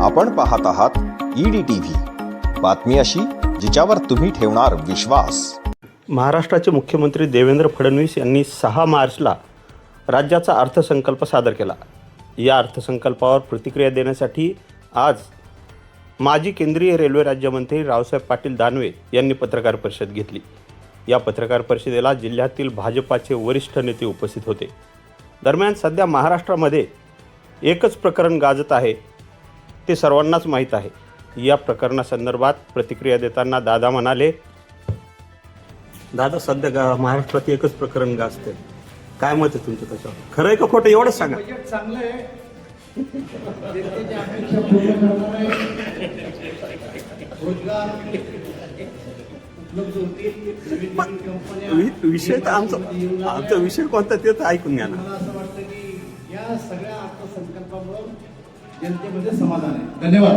आपण पाहत आहात EDTV, बातमी अशी जिच्यावर तुम्ही ठेवणार विश्वास। महाराष्ट्राचे मुख्यमंत्री देवेंद्र फडणवीस यांनी 6 मार्चला राज्याचा अर्थसंकल्प सादर केला। या अर्थसंकल्पावर प्रतिक्रिया देण्यासाठी आज माजी केंद्रीय रेल्वे राज्यमंत्री रावसाहेब पाटील दानवे यांनी पत्रकार परिषद घेतली। या पत्रकार परिषदेला जिल्ह्यातील भाजपाचे वरिष्ठ नेते उपस्थित होते। दरम्यान सध्या महाराष्ट्रामध्ये एकच प्रकरण गाजत आहे, ते सर्वांनाच माहीत आहे। या प्रकरणासंदर्भात प्रतिक्रिया देताना दादा म्हणाले, दादा सध्या महाराष्ट्रात एकच प्रकरण गाजते, काय मत आहे तुमचं त्याच्यावर? खरं आहे का खोटं एवढंच सांगा। बजेट चांगलं आहे, जनतेच्या अपेक्षा पूर्ण करणार आहे, रोजगार उपलब्ध होतील, नवीन कंपन्या विषय तर आमचा विषय कोणता ते तर ऐकून घ्या ना। मला असं वाटतं की या सगळ्या अर्थसंकल्पामुळे जनतेमध्ये समाधान आहे। धन्यवाद।